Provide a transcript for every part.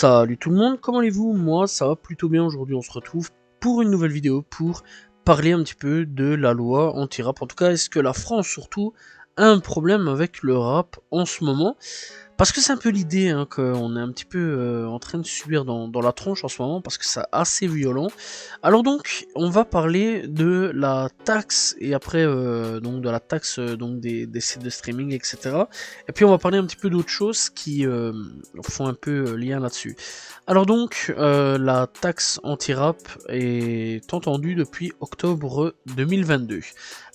Salut tout le monde, comment allez-vous? Moi ça va plutôt bien. Aujourd'hui on se retrouve pour une nouvelle vidéo pour parler un petit peu de la loi anti-rap. En tout cas, est-ce que la France surtout a un problème avec le rap en ce moment? Parce que c'est un peu l'idée hein, qu'on est un petit peu en train de subir dans la tronche en ce moment, parce que c'est assez violent. Alors donc, on va parler de la taxe, et après donc de la taxe donc des sites de streaming, etc. Et puis on va parler un petit peu d'autres choses qui font un peu lien là-dessus. Alors donc, la taxe anti-rap est entendue depuis octobre 2022.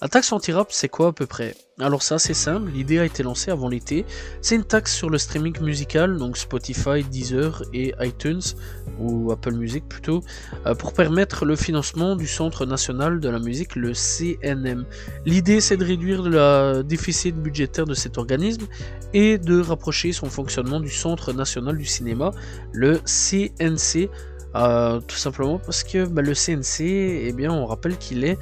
La taxe anti-rap, c'est quoi à peu près? Alors ça, c'est simple, l'idée a été lancée avant l'été. C'est une taxe sur le streaming musical, donc Spotify, Deezer et iTunes, ou Apple Music plutôt, pour permettre le financement du Centre National de la Musique, le CNM. L'idée, c'est de réduire le déficit budgétaire de cet organisme et de rapprocher son fonctionnement du Centre National du Cinéma, le CNC, tout simplement parce que le CNC, eh bien, on rappelle qu'il est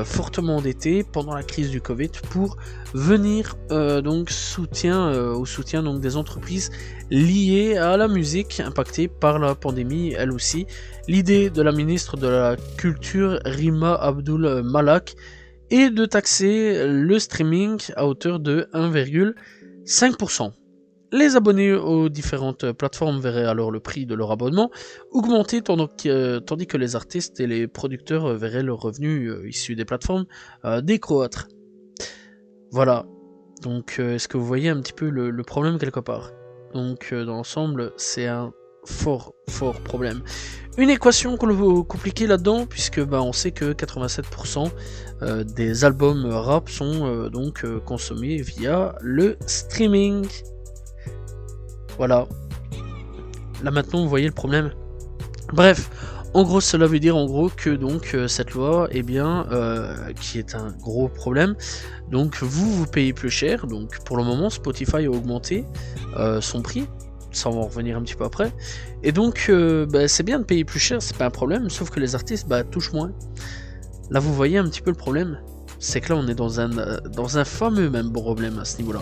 fortement endetté pendant la crise du Covid pour venir donc au soutien donc des entreprises liées à la musique impactées par la pandémie, elle aussi. L'idée de la ministre de la Culture, Rima Abdul Malak, est de taxer le streaming à hauteur de 1,5%. Les abonnés aux différentes plateformes verraient alors le prix de leur abonnement augmenter, tandis que les artistes et les producteurs verraient leurs revenus issus des plateformes décroître. Voilà, donc est-ce que vous voyez un petit peu le problème quelque part? Donc dans l'ensemble, c'est un fort problème. Une équation compliquée là-dedans, puisque on sait que 87% des albums rap sont donc consommés via le streaming. Voilà. Là maintenant vous voyez le problème. Bref, en gros cela veut dire en gros que donc cette loi, eh bien, qui est un gros problème, donc vous payez plus cher. Donc pour le moment Spotify a augmenté son prix, ça on va en revenir un petit peu après, et donc c'est bien de payer plus cher, c'est pas un problème, sauf que les artistes touchent moins. Là vous voyez un petit peu le problème, c'est que là on est dans un fameux même problème à ce niveau là.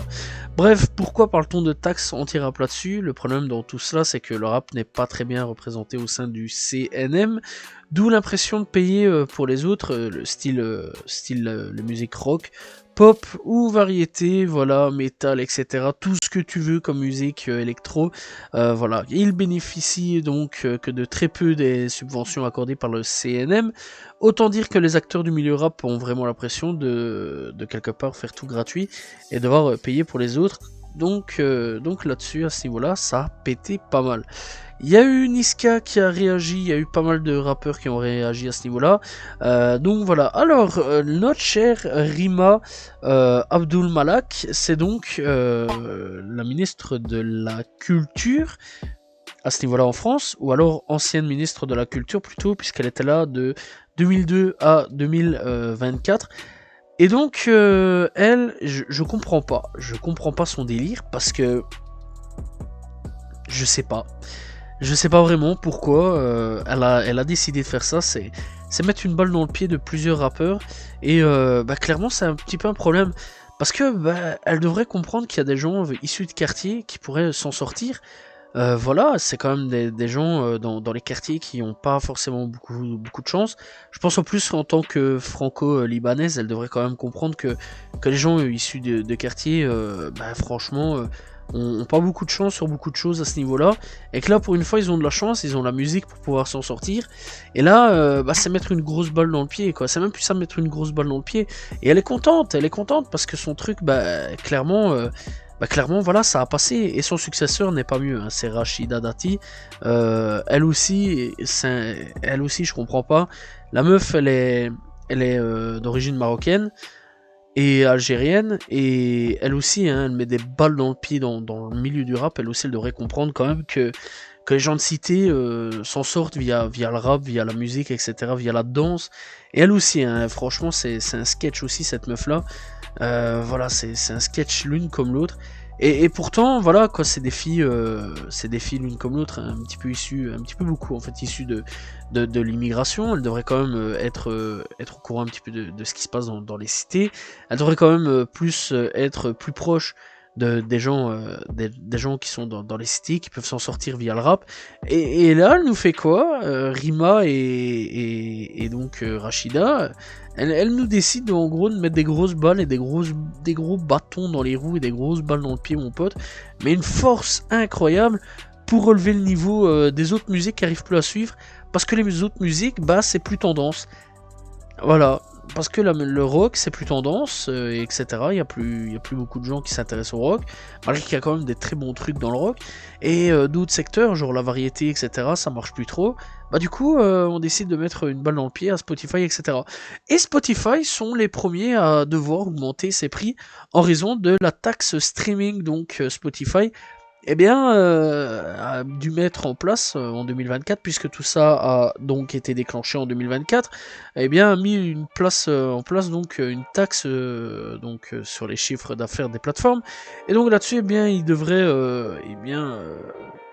Bref, pourquoi parle-t-on de taxes anti-rap là-dessus? Le problème dans tout cela, c'est que le rap n'est pas très bien représenté au sein du CNM, d'où l'impression de payer pour les autres, le style la musique rock, pop ou variété, voilà, métal, etc. Tout ce que tu veux comme musique électro, voilà. Il bénéficie donc que de très peu des subventions accordées par le CNM. Autant dire que les acteurs du milieu rap ont vraiment l'impression de quelque part faire tout gratuit et devoir payer pour les autres. Donc là-dessus, à ce niveau-là, ça a pété pas mal. Il y a eu Niska qui a réagi, il y a eu pas mal de rappeurs qui ont réagi à ce niveau-là. Donc voilà. Alors, notre chère Rima Abdul Malak, c'est donc la ministre de la Culture à ce niveau-là en France, ou alors ancienne ministre de la Culture plutôt, puisqu'elle était là de 2002 à 2024. Et donc, elle, je comprends pas son délire, parce que je sais pas vraiment pourquoi elle a décidé de faire ça. C'est mettre une balle dans le pied de plusieurs rappeurs, et clairement c'est un petit peu un problème, parce que elle devrait comprendre qu'il y a des gens issus de quartiers qui pourraient s'en sortir. Voilà, c'est quand même des gens dans les quartiers qui n'ont pas forcément beaucoup de chance. Je pense en plus en tant que franco-libanaise, elle devrait quand même comprendre que les gens issus de quartiers, franchement, ont pas beaucoup de chance sur beaucoup de choses à ce niveau-là. Et que là, pour une fois, ils ont de la chance, ils ont la musique pour pouvoir s'en sortir. Et là, c'est mettre une grosse balle dans le pied, quoi. C'est même plus ça, mettre une grosse balle dans le pied. Et elle est contente parce que son truc, clairement, voilà, ça a passé, et son successeur n'est pas mieux, hein, c'est Rachida Dati. Elle aussi, je comprends pas. La meuf, elle est d'origine marocaine et algérienne, et elle aussi, hein, elle met des balles dans le pied dans le milieu du rap. Elle aussi, elle devrait comprendre quand même que les gens de cité s'en sortent via le rap, via la musique, etc., via la danse. Et elle aussi, hein, franchement, c'est un sketch aussi, cette meuf-là. Voilà, c'est un sketch l'une comme l'autre. Et pourtant, voilà, quoi, c'est des filles l'une comme l'autre, hein, un petit peu beaucoup, en fait, issues de l'immigration. Elles devraient quand même être au courant un petit peu de ce qui se passe dans les cités. Elles devraient quand même être plus proches des gens, des gens qui sont dans les cités, qui peuvent s'en sortir via le rap. Et là, elle nous fait quoi? Rima et donc Rachida, elle nous décide en gros de mettre des grosses balles et des gros bâtons dans les roues et des grosses balles dans le pied, mon pote. Mais une force incroyable pour relever le niveau des autres musiques qui arrivent plus à suivre. Parce que les autres musiques, bah, c'est plus tendance. Voilà, parce que le rock c'est plus tendance, etc. Il y a plus beaucoup de gens qui s'intéressent au rock, malgré qu'il y a quand même des très bons trucs dans le rock. Et d'autres secteurs, genre la variété, etc., ça marche plus trop. Bah du coup, on décide de mettre une balle dans le pied à Spotify, etc. Et Spotify sont les premiers à devoir augmenter ses prix en raison de la taxe streaming. Donc Spotify eh bien, a dû mettre en place en 2024, puisque tout ça a donc été déclenché en 2024, eh bien, a mis en place donc une taxe sur les chiffres d'affaires des plateformes, et donc là-dessus, eh bien, ils devraient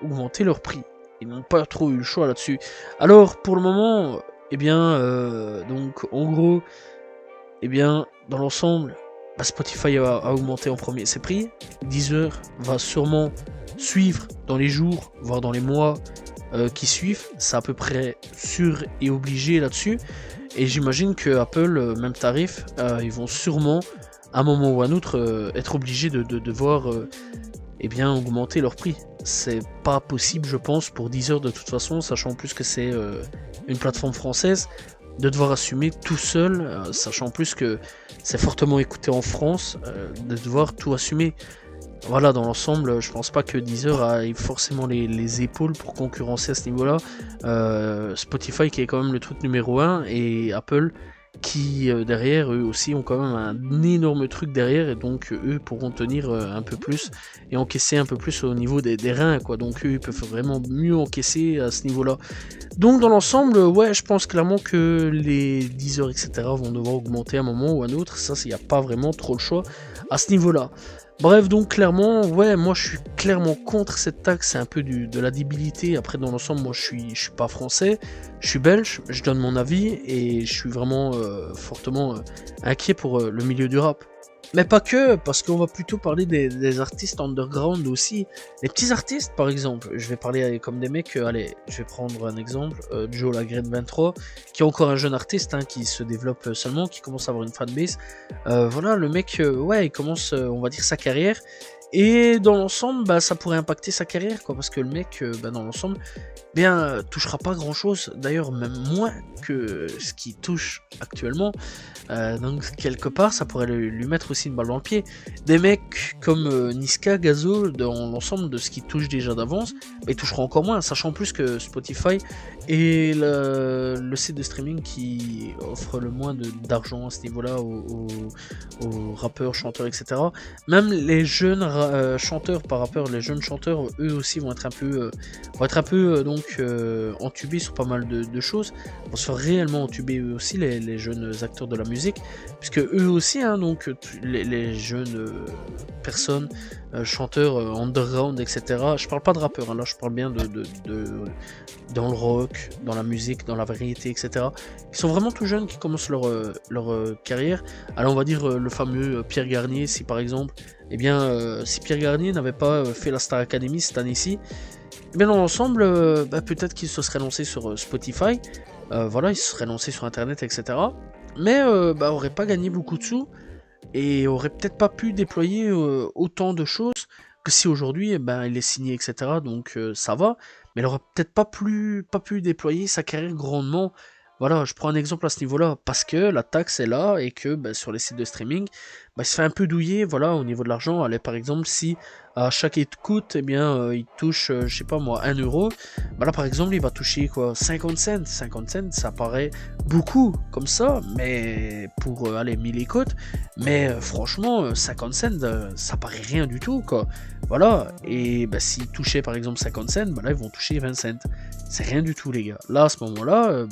augmenter leur prix. Ils n'ont pas trop eu le choix là-dessus. Alors, pour le moment, eh bien, donc, en gros, eh bien, dans l'ensemble, bah, Spotify a augmenté en premier ses prix. Deezer va sûrement suivre dans les jours, voire dans les mois qui suivent. C'est à peu près sûr et obligé là-dessus. Et j'imagine que Apple, même tarif, ils vont sûrement, à un moment ou à un autre, être obligés de devoir eh bien, augmenter leur prix. C'est pas possible, je pense, pour Deezer de toute façon, sachant en plus que c'est une plateforme française, de devoir assumer tout seul, sachant en plus que c'est fortement écouté en France, de devoir tout assumer. Voilà, dans l'ensemble, je pense pas que Deezer ait forcément les épaules pour concurrencer à ce niveau-là. Spotify qui est quand même le truc numéro 1 et Apple qui derrière eux aussi ont quand même un énorme truc derrière et donc eux pourront tenir un peu plus et encaisser un peu plus au niveau des reins quoi, donc eux ils peuvent vraiment mieux encaisser à ce niveau là. Donc dans l'ensemble ouais, je pense clairement que les Deezer etc vont devoir augmenter à un moment ou à un autre, ça il n'y a pas vraiment trop le choix à ce niveau là. Bref, donc clairement, ouais, moi je suis clairement contre cette taxe, c'est un peu de la débilité. Après, dans l'ensemble, moi je suis pas français, je suis belge, je donne mon avis et je suis vraiment fortement inquiet pour le milieu du rap. Mais pas que, parce qu'on va plutôt parler des artistes underground aussi. Les petits artistes, par exemple, je vais parler comme des mecs, allez, je vais prendre un exemple, Joe Lagrène 23, qui est encore un jeune artiste, hein, qui se développe seulement, qui commence à avoir une fanbase. Voilà, le mec, ouais, il commence, on va dire, sa carrière. Et dans l'ensemble, bah, ça pourrait impacter sa carrière, quoi, parce que le mec, bah, dans l'ensemble, bien, touchera pas grand chose, d'ailleurs même moins que ce qu'il touche actuellement, donc quelque part ça pourrait lui mettre aussi une balle dans le pied. Des mecs comme Niska, Gazo, dans l'ensemble de ce qu'ils touchent déjà d'avance, bah, ils toucheront encore moins, sachant en plus que Spotify est le site de streaming qui offre le moins d'argent à ce niveau-là aux rappeurs, chanteurs, etc. Même les jeunes chanteurs par rapport, les jeunes chanteurs, eux aussi vont être un peu entubés sur pas mal de choses, vont se faire réellement entuber eux aussi les jeunes acteurs de la musique, puisque eux aussi, hein, donc les jeunes personnes, chanteurs underground, etc. Je parle pas de rappeurs, hein, là je parle bien dans le rock, dans la musique, dans la variété, etc. Ils sont vraiment tout jeunes qui commencent leur carrière. Alors on va dire le fameux Pierre Garnier, si par exemple, eh bien, si Pierre Garnier n'avait pas fait la Star Academy cette année-ci, eh bien dans l'ensemble, peut-être qu'il se serait lancé sur Spotify, voilà, il se serait lancé sur Internet, etc. Mais aurait pas gagné beaucoup de sous et aurait peut-être pas pu déployer autant de choses que si aujourd'hui, il est signé, etc. Donc ça va, mais il aurait peut-être pas pu déployer sa carrière grandement. Voilà, je prends un exemple à ce niveau-là, parce que la taxe est là, et que sur les sites de streaming, il se fait un peu douiller, voilà, au niveau de l'argent. Allez, par exemple, si à chaque écoute, il touche, je sais pas moi, 1 euro, là, par exemple, il va toucher, quoi, 50 cents. 50 cents, ça paraît beaucoup, comme ça, mais pour, 1000 écoutes, mais franchement, 50 cents, ça paraît rien du tout, quoi. Voilà, et s'ils touchaient, par exemple, 50 cents, là, ils vont toucher 20 cents. C'est rien du tout, les gars. Là, à ce moment-là,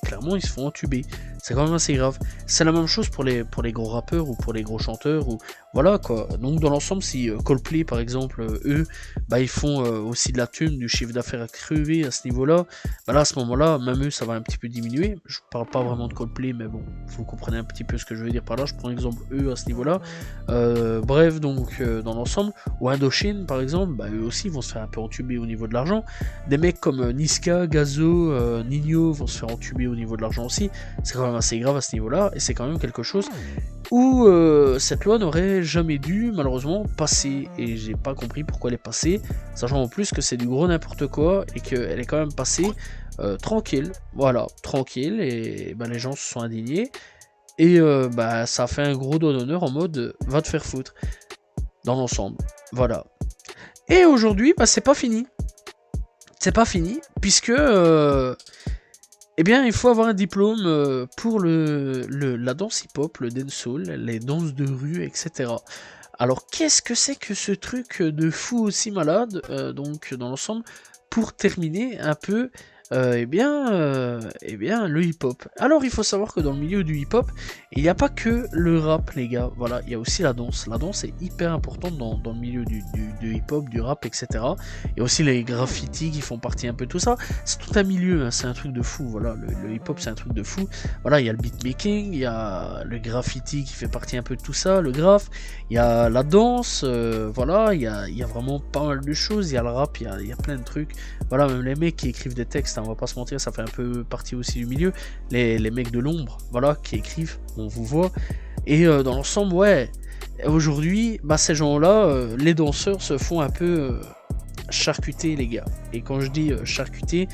clairement, ils se font entuber. c'est quand même assez grave. C'est la même chose pour les gros rappeurs ou pour les gros chanteurs, ou voilà quoi. Donc dans l'ensemble, si Coldplay par exemple, eux, bah ils font aussi de la thune, du chiffre d'affaires à crever à ce niveau-là, bah là à ce moment-là, même eux ça va un petit peu diminuer. Je parle pas vraiment de Coldplay, mais bon, vous comprenez un petit peu ce que je veux dire par là. Je prends l'exemple eux à ce niveau-là. Bref, donc dans l'ensemble, ou Indochine par exemple, bah eux aussi vont se faire un peu entuber au niveau de l'argent. Des mecs comme Niska, Gazo, Nino vont se faire entuber au niveau de l'argent aussi. C'est quand même assez grave à ce niveau-là, et c'est quand même quelque chose où cette loi n'aurait jamais dû malheureusement passer, et j'ai pas compris pourquoi elle est passée, sachant en plus que c'est du gros n'importe quoi, et qu'elle est quand même passée tranquille, voilà, tranquille, et bah, les gens se sont indignés, et bah, ça a fait un gros doigt d'honneur en mode va te faire foutre, dans l'ensemble, voilà. Et aujourd'hui, bah, c'est pas fini. C'est pas fini, puisque eh bien, il faut avoir un diplôme pour la danse hip-hop, le dancehall, les danses de rue, etc. Alors, qu'est-ce que c'est que ce truc de fou aussi malade, donc dans l'ensemble, pour terminer un peu, eh bien, le hip-hop. Alors, il faut savoir que dans le milieu du hip-hop, il n'y a pas que le rap, les gars. Voilà, il y a aussi la danse. La danse est hyper importante dans le milieu du hip-hop, du rap, etc. Il y a aussi les graffitis qui font partie un peu de tout ça. C'est tout un milieu, hein, c'est un truc de fou. Voilà, le hip-hop, c'est un truc de fou. Voilà, il y a le beatmaking, il y a le graffiti qui fait partie un peu de tout ça, le graphe. Il y a la danse, voilà, il y a vraiment pas mal de choses. Il y a le rap, il y a plein de trucs. Voilà, même les mecs qui écrivent des textes, hein, on va pas se mentir, ça fait un peu partie aussi du milieu. Les mecs de l'ombre, voilà, qui écrivent, on vous voit. Et dans l'ensemble, ouais, aujourd'hui, bah, ces gens-là, les danseurs se font un peu charcuter, les gars. Et quand je dis charcuter,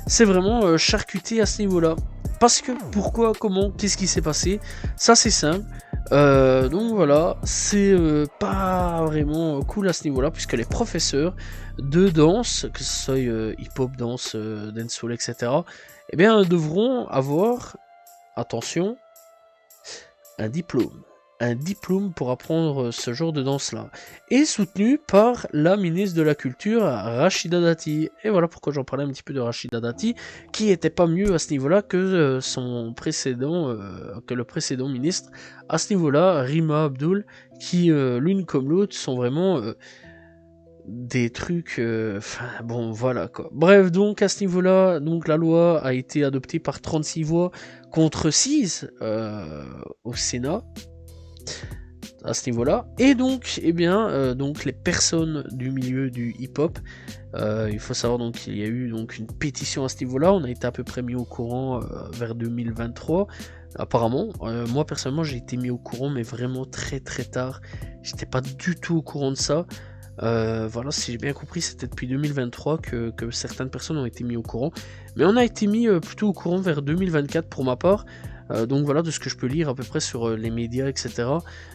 c'est vraiment charcuter à ce niveau-là. Parce que, pourquoi, comment, qu'est-ce qui s'est passé? Ça, c'est simple. Donc voilà, c'est pas vraiment cool à ce niveau-là, puisque les professeurs de danse, que ce soit hip-hop, danse, dancehall, etc., eh bien, devront avoir, attention, un diplôme. Un diplôme pour apprendre ce genre de danse-là. Et soutenu par la ministre de la Culture, Rachida Dati. Et voilà pourquoi j'en parlais un petit peu de Rachida Dati, qui était pas mieux à ce niveau-là que son précédent, que le précédent ministre. À ce niveau-là, Rima Abdul, qui l'une comme l'autre sont vraiment des trucs, bon voilà quoi. Bref, donc à ce niveau-là, donc la loi a été adoptée par 36 voix contre 6 au Sénat à ce niveau-là. Et donc, eh bien, donc les personnes du milieu du hip-hop, il faut savoir donc qu'il y a eu donc une pétition à ce niveau-là. On a été à peu près mis au courant vers 2023. Apparemment, moi personnellement, j'ai été mis au courant, mais vraiment très très tard. J'étais pas du tout au courant de ça. Voilà, si j'ai bien compris, c'était depuis 2023 que certaines personnes ont été mis au courant. Mais on a été mis plutôt au courant vers 2024 pour ma part. Donc voilà, de ce que je peux lire à peu près sur les médias, etc.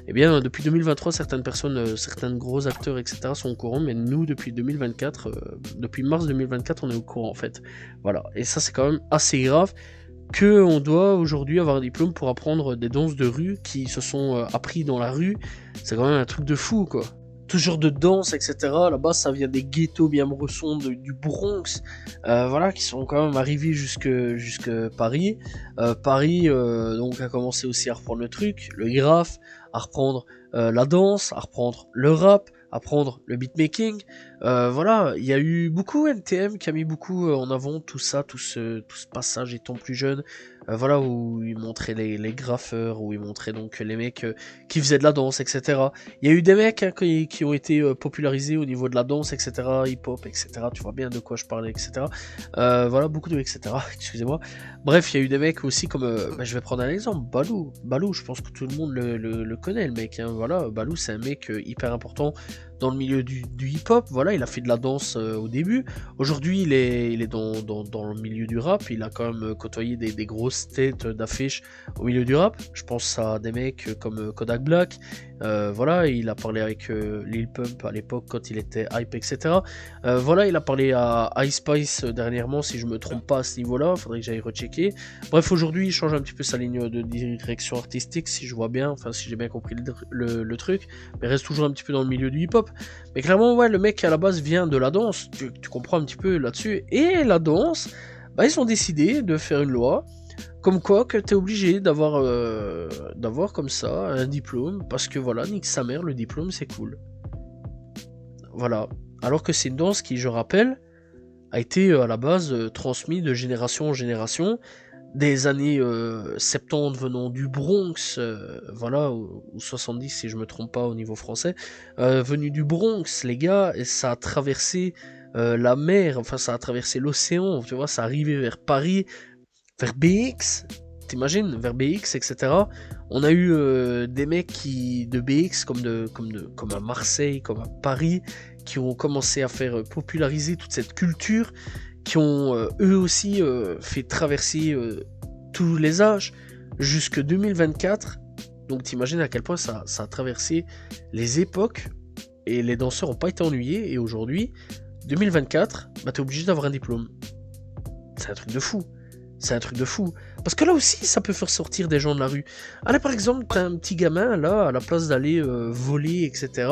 Eh bien, depuis 2023, certaines personnes, certains gros acteurs, etc. sont au courant, mais nous, depuis 2024, depuis mars 2024, on est au courant en fait. Voilà, et ça c'est quand même assez grave qu'on doit aujourd'hui avoir un diplôme pour apprendre des danses de rue qui se sont appris dans la rue. C'est quand même un truc de fou, quoi. Tout genre de danse, etc. Là-bas, ça vient des ghettos bien bressons du Bronx, voilà, qui sont quand même arrivés jusque Paris. Paris, donc, a commencé aussi à reprendre le truc, le graphe, à reprendre la danse, à reprendre le rap, à reprendre le beatmaking. Voilà, il y a eu beaucoup NTM qui a mis beaucoup en avant tout ça, tout ce passage étant plus jeune. Voilà, où il montrait les graffeurs, où il montrait donc les mecs qui faisaient de la danse, etc. Il y a eu des mecs hein, qui ont été popularisés au niveau de la danse, etc., hip-hop, etc. Tu vois bien de quoi je parlais, etc. Voilà, beaucoup de etc. Excusez-moi. Bref, il y a eu des mecs aussi comme, je vais prendre un exemple, Balou. Balou, je pense que tout le monde le connaît, le mec. Hein, voilà, Balou, c'est un mec hyper important dans le milieu du hip-hop. Voilà, il a fait de la danse au début. Aujourd'hui, il est dans le milieu du rap. Il a quand même côtoyé des grosses têtes d'affiches au milieu du rap. Je pense à des mecs comme Kodak Black. Voilà, il a parlé avec Lil Pump à l'époque quand il était hype, etc. Voilà, il a parlé à Ice Spice dernièrement, si je me trompe pas à ce niveau-là. Faudrait que j'aille rechecker. Bref, aujourd'hui, il change un petit peu sa ligne de direction artistique, si je vois bien, enfin si j'ai bien compris le truc. Mais il reste toujours un petit peu dans le milieu du hip-hop. Mais clairement, ouais, le mec à la base vient de la danse. Tu comprends un petit peu là-dessus. Et la danse, bah, ils ont décidé de faire une loi Comme quoi que t'es obligé d'avoir comme ça un diplôme, parce que voilà, nique sa mère, le diplôme c'est cool. Voilà. Alors que c'est une danse qui, je rappelle, a été à la base transmise de génération en génération, des années 70 venant du Bronx, voilà, ou 70 si je me trompe pas au niveau français, venu du Bronx, les gars, et ça a traversé la mer, enfin ça a traversé l'océan, tu vois, ça arrivait vers Paris, vers BX, t'imagines, vers BX, etc. On a eu des mecs de BX comme à Marseille, comme à Paris, qui ont commencé à faire populariser toute cette culture, qui ont eux aussi fait traverser tous les âges jusque 2024. Donc t'imagines à quel point ça a traversé les époques et les danseurs n'ont pas été ennuyés. Et aujourd'hui, 2024, bah t'es obligé d'avoir un diplôme. C'est un truc de fou. C'est un truc de fou. Parce que là aussi, ça peut faire sortir des gens de la rue. Allez, par exemple, t'as un petit gamin, là, à la place d'aller voler, etc.,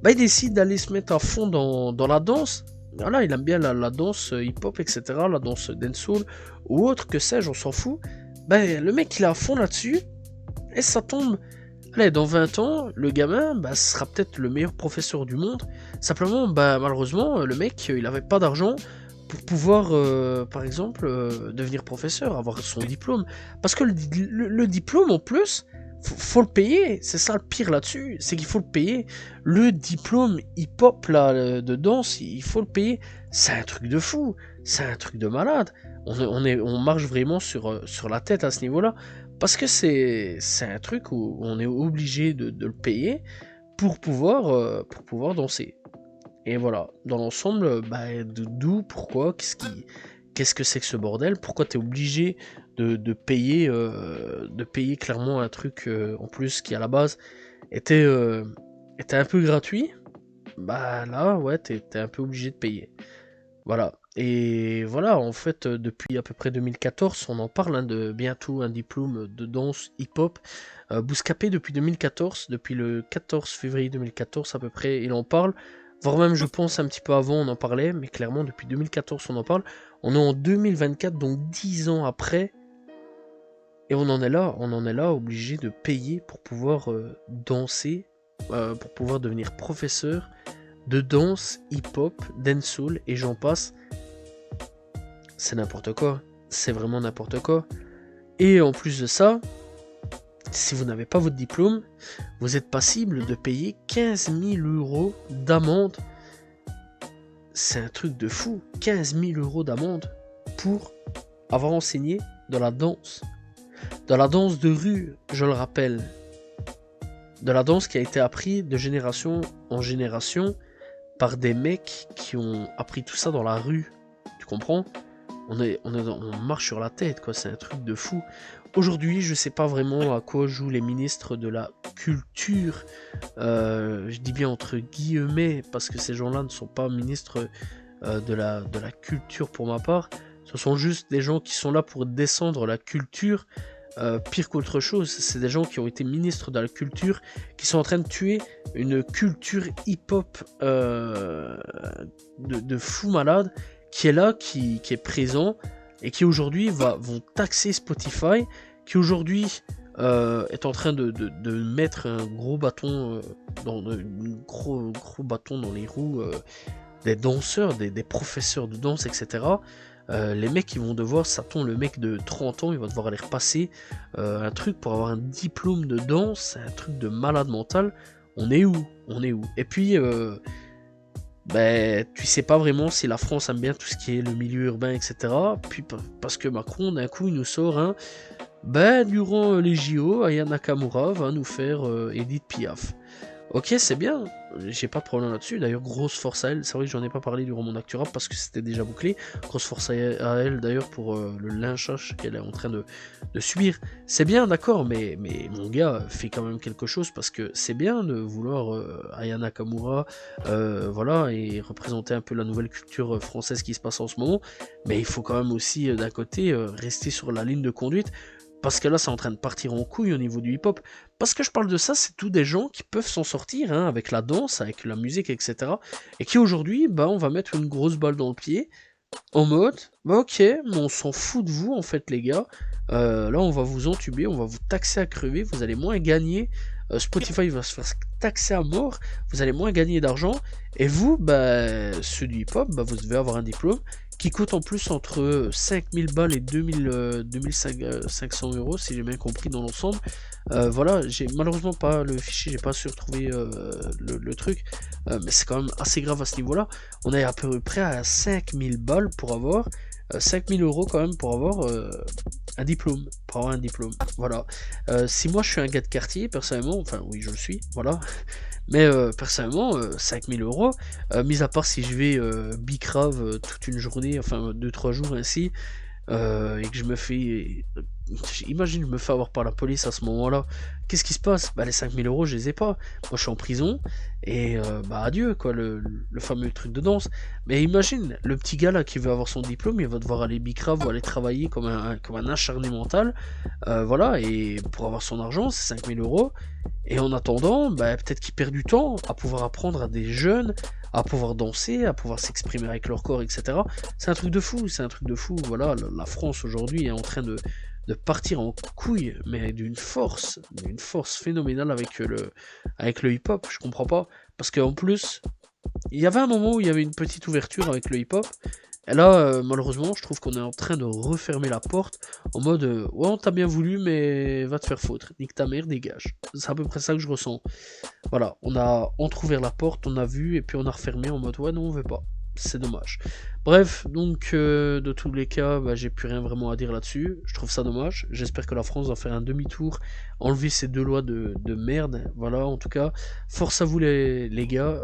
bah, il décide d'aller se mettre à fond dans la danse. Voilà, il aime bien la danse hip-hop, etc., la danse dancehall, ou autre, que sais-je, on s'en fout. Bah, le mec, il est à fond là-dessus, et ça tombe. Allez, dans 20 ans, le gamin, bah, sera peut-être le meilleur professeur du monde. Simplement, bah, malheureusement, le mec, il avait pas d'argent pour pouvoir, par exemple, devenir professeur, avoir son diplôme. Parce que le diplôme, en plus, faut le payer. C'est ça le pire là-dessus, c'est qu'il faut le payer. Le diplôme hip-hop là, de danse, il faut le payer. C'est un truc de fou, c'est un truc de malade. On marche vraiment sur la tête à ce niveau-là. Parce que c'est un truc où on est obligé de le payer pour pouvoir danser. Et voilà, dans l'ensemble, bah, d'où, pourquoi, qu'est-ce que c'est que ce bordel? Pourquoi t'es obligé de payer clairement un truc en plus qui à la base était, euh, était un peu gratuit? Bah là, ouais, t'es un peu obligé de payer. Voilà. Et voilà, en fait, depuis à peu près 2014, on en parle hein, de bientôt un diplôme de danse hip-hop. Bouscapé depuis 2014, depuis le 14 février 2014 à peu près, il en parle. Voire même, je pense, un petit peu avant, on en parlait, mais clairement, depuis 2014, on en parle. On est en 2024, donc 10 ans après, et on en est là, obligé de payer pour pouvoir danser, pour pouvoir devenir professeur de danse, hip-hop, dancehall, et j'en passe. C'est n'importe quoi. C'est vraiment n'importe quoi. Et en plus de ça, si vous n'avez pas votre diplôme, vous êtes passible de payer 15 000 € d'amende. C'est un truc de fou. 15 000 € d'amende pour avoir enseigné de la danse. De la danse de rue, je le rappelle. De la danse qui a été apprise de génération en génération par des mecs qui ont appris tout ça dans la rue. Tu comprends ? On marche sur la tête, quoi. C'est un truc de fou. Aujourd'hui, je sais pas vraiment à quoi jouent les ministres de la culture. Je dis bien entre guillemets, parce que ces gens-là ne sont pas ministres de la culture pour ma part. Ce sont juste des gens qui sont là pour descendre la culture. Pire qu'autre chose, c'est des gens qui ont été ministres de la culture, qui sont en train de tuer une culture hip-hop de fou malade, qui est là, qui est présent, et qui aujourd'hui vont taxer Spotify, qui aujourd'hui est en train de mettre un gros bâton gros bâton dans les roues des danseurs, des professeurs de danse, etc. Les mecs ils vont devoir, ça tombe, le mec de 30 ans, il va devoir aller repasser un truc pour avoir un diplôme de danse, c'est un truc de malade mental. On est où? Et puis ben, tu sais pas vraiment si la France aime bien tout ce qui est le milieu urbain, etc. Puis parce que Macron, d'un coup, il nous sort un. Ben, durant les JO, Aya Nakamura va nous faire Edith Piaf. Ok, c'est bien, j'ai pas de problème là-dessus. D'ailleurs, grosse force à elle. C'est vrai que j'en ai pas parlé durant mon Actu Rap parce que c'était déjà bouclé. Grosse force à elle d'ailleurs pour le lynchage qu'elle est en train de subir. C'est bien, d'accord, mais mon gars fait quand même quelque chose parce que c'est bien de vouloir Aya Nakamura, voilà, et représenter un peu la nouvelle culture française qui se passe en ce moment. Mais il faut quand même aussi, d'un côté, rester sur la ligne de conduite. Parce que là, c'est en train de partir en couille au niveau du hip-hop. Parce que je parle de ça, c'est tous des gens qui peuvent s'en sortir hein, avec la danse, avec la musique, etc. Et qui aujourd'hui, bah, on va mettre une grosse balle dans le pied en mode, bah ok, mais on s'en fout de vous en fait les gars. Là on va vous entuber, on va vous taxer à crever, vous allez moins gagner. Spotify va se faire taxer à mort, vous allez moins gagner d'argent. Et vous, bah, ceux du hip-hop, bah, vous devez avoir un diplôme qui coûte en plus entre 5000 balles et 2500 euros, si j'ai bien compris dans l'ensemble. Voilà, j'ai malheureusement pas le fichier, j'ai pas su retrouver le truc, mais c'est quand même assez grave à ce niveau-là. On est à peu près à 5000 balles pour avoir 5000 euros quand même pour avoir un diplôme, voilà. Si moi je suis un gars de quartier, personnellement, enfin oui je le suis, voilà, mais personnellement, 5000 euros, mis à part si je vais bicrave toute une journée, enfin 2-3 jours ainsi, et que je me fais... Imagine, je me fais avoir par la police à ce moment-là. Qu'est-ce qui se passe? Bah les 5000 euros, je les ai pas. Moi je suis en prison, et bah adieu, quoi, le fameux truc de danse. Mais imagine, le petit gars là qui veut avoir son diplôme, il va devoir aller bicrave ou aller travailler comme un acharné mental. Voilà, et pour avoir son argent, c'est 5000 euros. Et en attendant, bah, peut-être qu'il perd du temps à pouvoir apprendre à des jeunes, à pouvoir danser, à pouvoir s'exprimer avec leur corps, etc. C'est un truc de fou, c'est un truc de fou. Voilà, la France aujourd'hui est en train de partir en couille, mais d'une force phénoménale avec le hip-hop. Je comprends pas. Parce qu'en plus, il y avait un moment où il y avait une petite ouverture avec le hip-hop. Et là, malheureusement, je trouve qu'on est en train de refermer la porte en mode ouais, on t'a bien voulu, mais va te faire foutre. Nique ta mère, dégage. C'est à peu près ça que je ressens. Voilà, on a entrouvert la porte, on a vu, et puis on a refermé en mode ouais, non, on veut pas. C'est dommage. Bref, donc de tous les cas, bah, j'ai plus rien vraiment à dire là-dessus. Je trouve ça dommage. J'espère que la France va faire un demi-tour, enlever ces deux lois de merde. Voilà, en tout cas, force à vous les gars.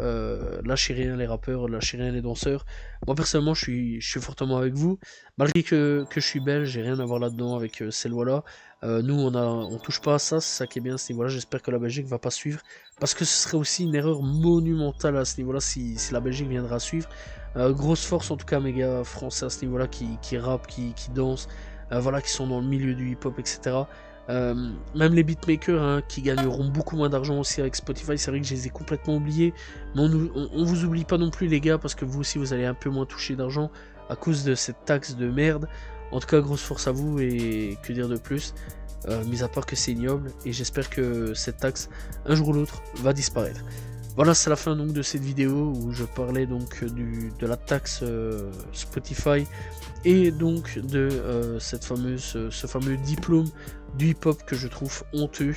Lâchez rien les rappeurs, lâchez rien les danseurs. Moi personnellement, je suis fortement avec vous. Malgré que je suis belge, j'ai rien à voir là-dedans avec ces lois-là. Nous, on touche pas à ça, c'est ça qui est bien à ce niveau-là. J'espère que la Belgique va pas suivre. Parce que ce serait aussi une erreur monumentale à ce niveau-là si la Belgique viendra suivre. Grosse force en tout cas mes gars français à ce niveau là qui rappent, qui dansent, voilà, qui sont dans le milieu du hip hop, etc. Même les beatmakers hein, qui gagneront beaucoup moins d'argent aussi avec Spotify, c'est vrai que je les ai complètement oubliés, mais on vous oublie pas non plus les gars, parce que vous aussi vous allez un peu moins toucher d'argent à cause de cette taxe de merde. En tout cas grosse force à vous, et que dire de plus, mis à part que c'est ignoble, et j'espère que cette taxe un jour ou l'autre va disparaître. Voilà, c'est la fin donc de cette vidéo où je parlais donc de la taxe Spotify, et donc de ce fameux diplôme du hip-hop que je trouve honteux.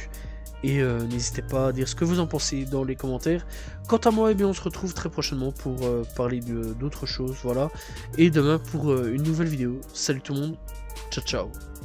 Et n'hésitez pas à dire ce que vous en pensez dans les commentaires. Quant à moi, eh bien, on se retrouve très prochainement pour parler d'autres choses, voilà. Et demain pour une nouvelle vidéo. Salut tout le monde, ciao ciao.